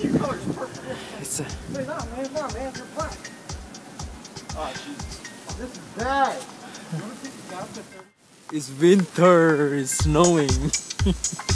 Your color's perfect. It's a, Say, no, man, you're black. Oh, Jesus. This is bad. You want to take the gas to 30? it's winter. It's snowing.